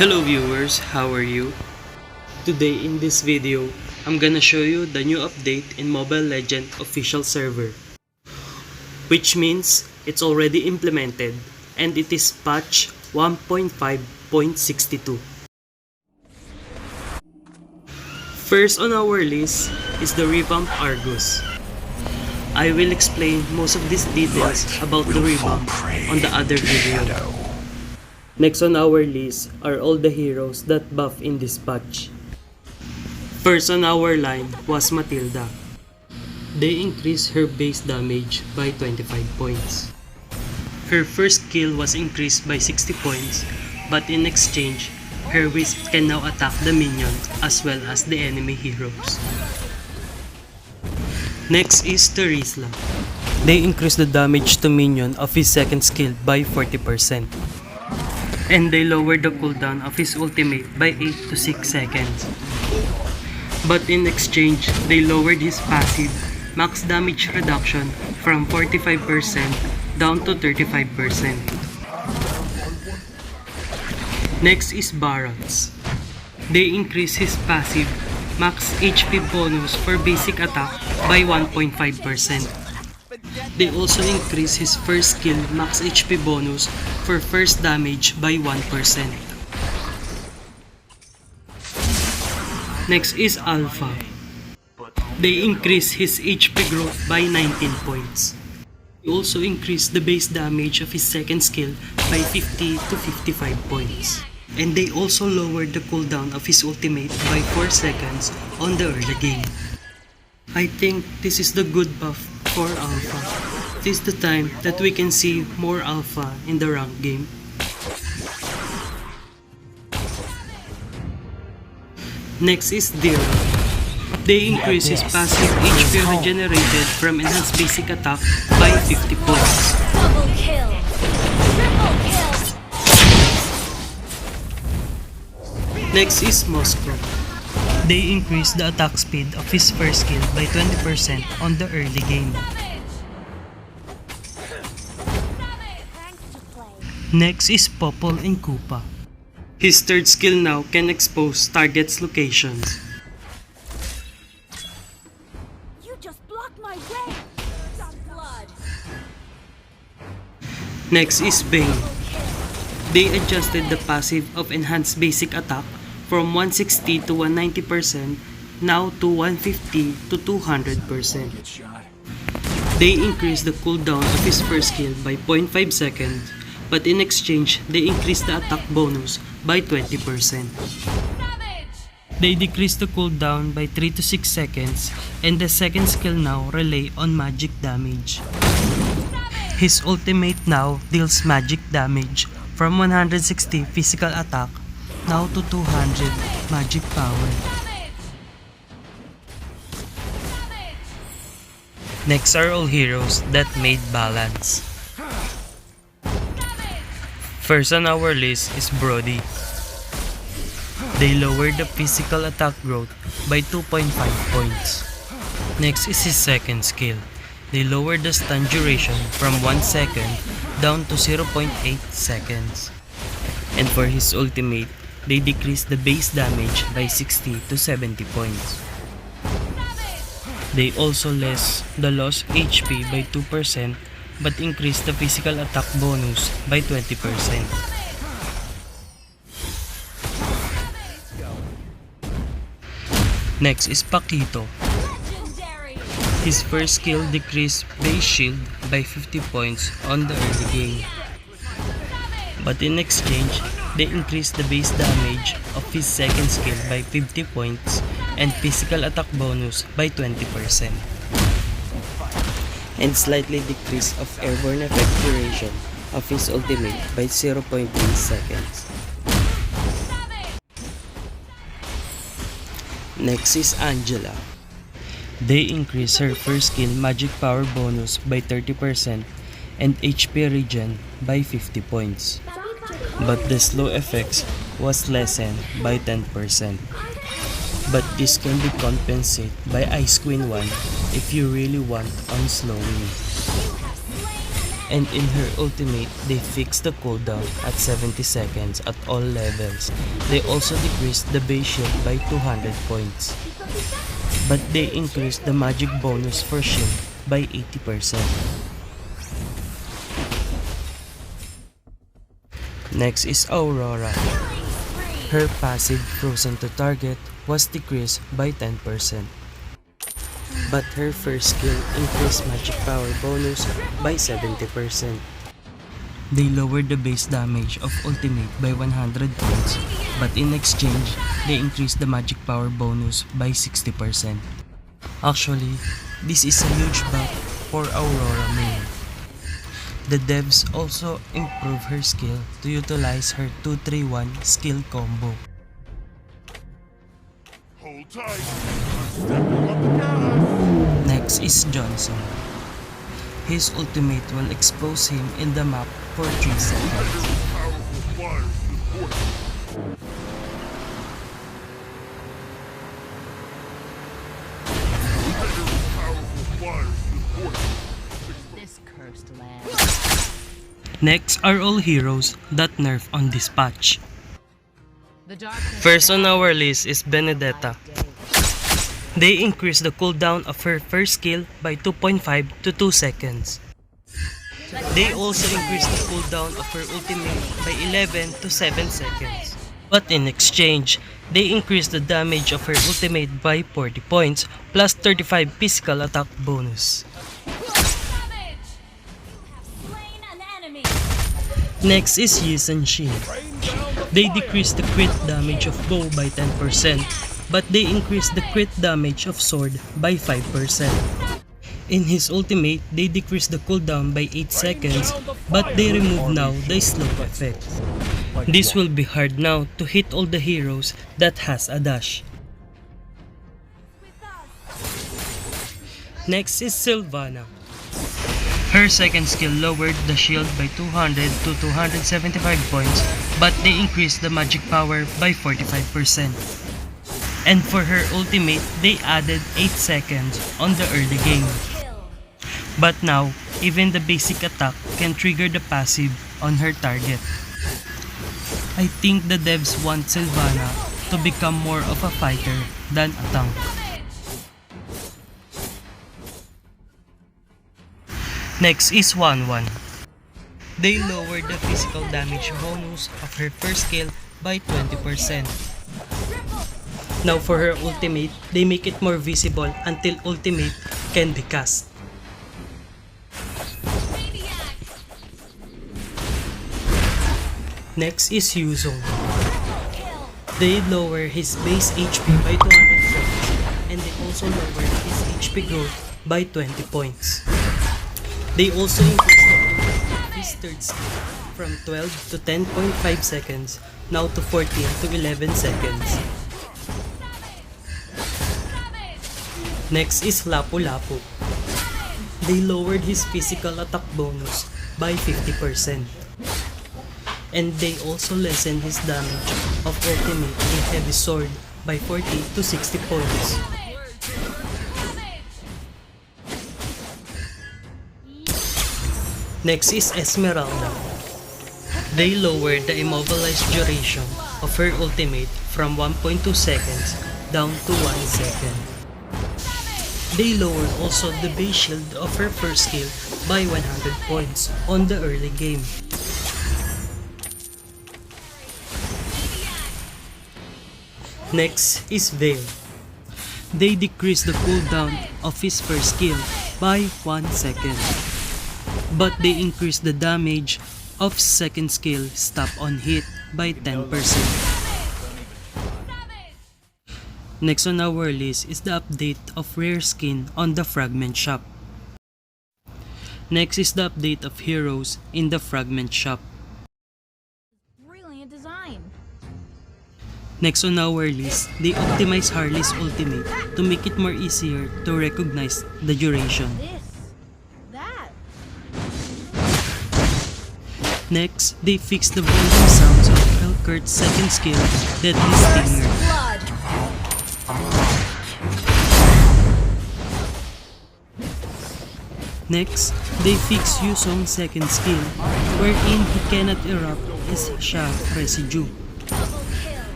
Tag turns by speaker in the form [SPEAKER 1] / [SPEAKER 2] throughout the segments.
[SPEAKER 1] Hello viewers, how are you? Today in this video, I'm gonna show you the new update in Mobile Legends official server, which means it's already implemented and it is patch 1.5.62. First on our list is the Revamp Argus. I will explain most of these details about the Revamp on the other video. Next on our list are all the heroes that buff in this patch. First on our line was Matilda. They increased her base damage by 25 points. Her first kill was increased by 60 points, but in exchange, her Wisp can now attack the minions as well as the enemy heroes. Next is Terisla. They increased the damage to minion of his second skill by 40%. And they lowered the cooldown of his ultimate by 8 to 6 seconds. But in exchange, they lowered his passive max damage reduction from 45% down to 35%. Next is Barracks. They increased his passive max HP bonus for basic attack by 1.5%. They also increased his first skill max HP bonus for first damage by 1%. Next is Alpha. They increased his HP growth by 19 points. They also increased the base damage of his second skill by 50 to 55 points. And they also lowered the cooldown of his ultimate by 4 seconds on the early game. I think this is the good buff for Alpha. This is the time that we can see more Alpha in the ranked game. Next is Dira. They increase his passive HP regenerated from enhanced basic attack by 50 points.
[SPEAKER 2] Double kill! Triple kill!
[SPEAKER 1] Next is Moscow. They increase the attack speed of his first skill by 20% on the early game. Next is Popol and Koopa. His third skill now can expose target's locations.
[SPEAKER 2] You just blocked my way! Some blood!
[SPEAKER 1] Next is Bane. They adjusted the passive of enhanced basic attack from 160 to 190% now to 150 to 200%. They increased the cooldown of his first skill by 0.5 seconds, but in exchange, they increased the attack bonus by 20%. They decreased the cooldown by 3 to 6 seconds, and the second skill now rely on magic damage. His ultimate now deals magic damage from 160 physical attack now to 200 magic power. Next are all heroes that made balance. First on our list is Brody. They lowered the physical attack growth by 2.5 points. Next is his second skill. They lowered the stun duration from 1 second down to 0.8 seconds. And for his ultimate, they decreased the base damage by 60 to 70 points. They also less the lost HP by 2% but increased the physical attack bonus by 20%. Next is Paquito. His first skill decreased base shield by 50 points on the early game. But in exchange, they increased the base damage of his second skill by 50 points and physical attack bonus by 20%. And slightly decrease of airborne effect duration of his ultimate by 0.3 seconds. Next is Angela. They increase her first skill magic power bonus by 30% and HP regen by 50 points. But the slow effects was lessened by 10%. But this can be compensated by Ice Queen 1 if you really want on slowing. And in her ultimate, they fixed the cooldown at 70 seconds at all levels. They also decreased the base shield by 200 points. But they increased the magic bonus for shield by 80%. Next is Aurora. Her passive frozen to target was decreased by 10%. But her first skill increased magic power bonus by 70%. They lowered the base damage of ultimate by 100 points, but in exchange, they increased the magic power bonus by 60%. Actually, this is a huge buff for Aurora main. The devs also improved her skill to utilize her 2-3-1 skill combo.
[SPEAKER 3] Hold tight. Stepping on the gas.
[SPEAKER 1] Next is Johnson. His ultimate will expose him in the map for 3 seconds.
[SPEAKER 3] Powerful flyers report. Powerful flyers report.
[SPEAKER 2] This cursed land.
[SPEAKER 1] Next are all heroes that nerf on this patch.
[SPEAKER 2] The darkness.
[SPEAKER 1] First on our list is Benedetta. They increased the cooldown of her first skill by 2.5 to 2 seconds. They also increased the cooldown of her ultimate by 11 to 7 seconds. But in exchange, they increased the damage of her ultimate by 40 points plus 35 physical attack bonus. Next is Yisan Shin. They decreased the crit damage of bow by 10%, but they increased the crit damage of sword by 5%. In his ultimate, they decreased the cooldown by 8 seconds, but they remove now the slow effect. This will be hard now to hit all the heroes that has a dash. Next is Sylvana. Her second skill lowered the shield by 200 to 275 points, but they increased the magic power by 45%. And for her ultimate, they added 8 seconds on the early game. But now, even the basic attack can trigger the passive on her target. I think the devs want Sylvana to become more of a fighter than a tank. Next is 1-1. They lowered the physical damage bonus of her first skill by 20%. Now for her ultimate, they make it more visible until ultimate can be cast. Next is Yuzong. They lower his base HP by 200 points and they also lower his HP growth by 20 points. They also increased the cooldown of his third skill from 12 to 10.5 seconds now to 14 to 11 seconds. Next is Lapu Lapu. They lowered his physical attack bonus by 50%. And they also lessened his damage of ultimate in heavy sword by 40 to 60 points. Next is Esmeralda. They lowered the immobilized duration of her ultimate from 1.2 seconds down to 1 second. They lowered also the base shield of her first skill by 100 points on the early game. Next is Veil. They decreased the cooldown of his first skill by 1 second. But they increased the damage of second skill stop on hit by 10%. Next on our list is the update of rare skin on the fragment shop. Next is the update of heroes in the fragment shop.
[SPEAKER 2] Brilliant design.
[SPEAKER 1] Next on our list, they optimize Harley's ultimate to make it more easier to recognize the duration.
[SPEAKER 2] This. That.
[SPEAKER 1] Next, they fix the volume sounds of Elkurt's second skill, Deadly Stinger.
[SPEAKER 2] Blood.
[SPEAKER 1] Next, they fix Yusong's second skill, wherein he cannot erupt his shock residue.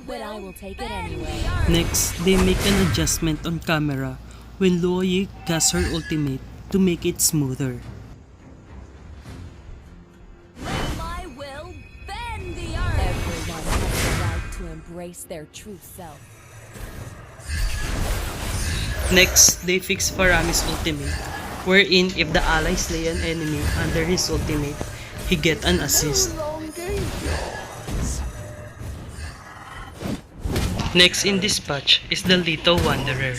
[SPEAKER 2] But I will take it anyway.
[SPEAKER 1] Next, they make an adjustment on camera when Luoyi casts her ultimate to make it smoother.
[SPEAKER 2] My will bend the earth. Everyone has the right to embrace their true self.
[SPEAKER 1] Next, they fix Farami's ultimate, wherein if the ally slay an enemy under his ultimate, he get an assist. Next in this patch is the Little Wanderer.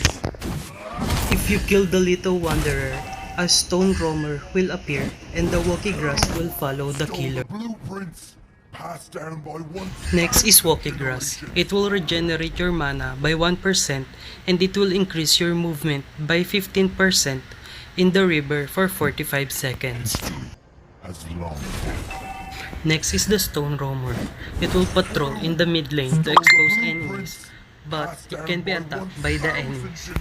[SPEAKER 1] If you kill the Little Wanderer, a stone roamer will appear and the walkie grass will follow the killer.
[SPEAKER 3] Blueprints passed down by one.
[SPEAKER 1] Next is walkie grass. It will regenerate your mana by 1% and it will increase your movement by 15% in the river for 45 seconds.
[SPEAKER 3] As long.
[SPEAKER 1] Next is the stone roamer. It will patrol in the mid lane to expose enemies, but it can be attacked by the enemies.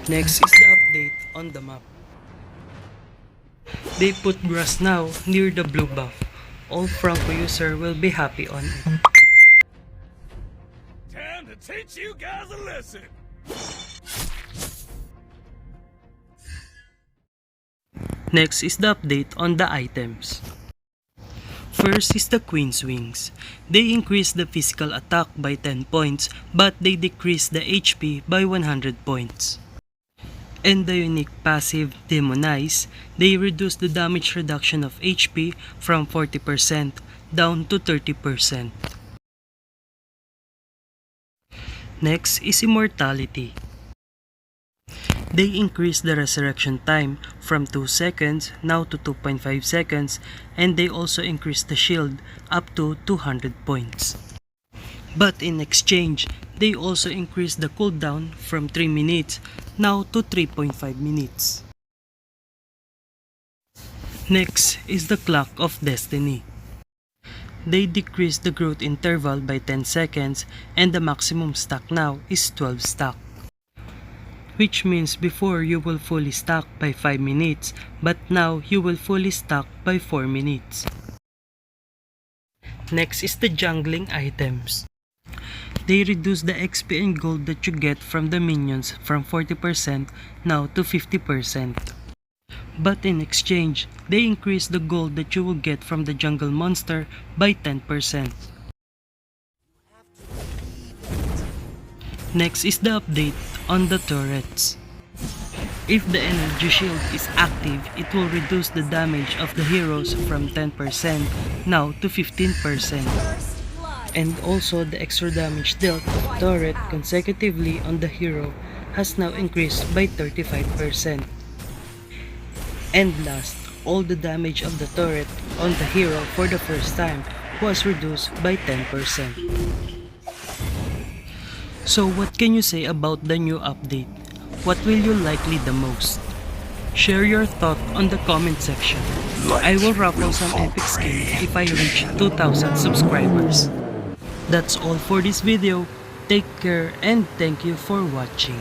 [SPEAKER 1] Next is the update on the map. They put grass now near the blue buff. All Franco user will be happy on it.
[SPEAKER 3] Time to teach you guys a lesson.
[SPEAKER 1] Next is the update on the items. First is the Queen's Wings. They increase the physical attack by 10 points, but they decrease the HP by 100 points. And the unique passive Demonize, they reduce the damage reduction of HP from 40% down to 30%. Next is Immortality. They increase the resurrection time from 2 seconds now to 2.5 seconds, and they also increase the shield up to 200 points. But in exchange, they also increase the cooldown from 3 minutes now to 3.5 minutes. Next is the Clock of Destiny. They decrease the growth interval by 10 seconds and the maximum stack now is 12 stack. Which means before you will fully stack by 5 minutes, but now you will fully stack by 4 minutes. Next is the jungling items. They reduce the XP and gold that you get from the minions from 40% now to 50%. But in exchange, they increase the gold that you will get from the jungle monster by 10%. Next is the update on the turrets. If the energy shield is active, it will reduce the damage of the heroes from 10% now to 15%. And also the extra damage dealt of turret consecutively on the hero has now increased by 35%. And last, all the damage of the turret on the hero for the first time was reduced by 10%. So what can you say about the new update? What will you likely the most? Share your thought on the comment section. I will raffle some epic skins if I reach 2,000 subscribers. That's all for this video. Take care and thank you for watching.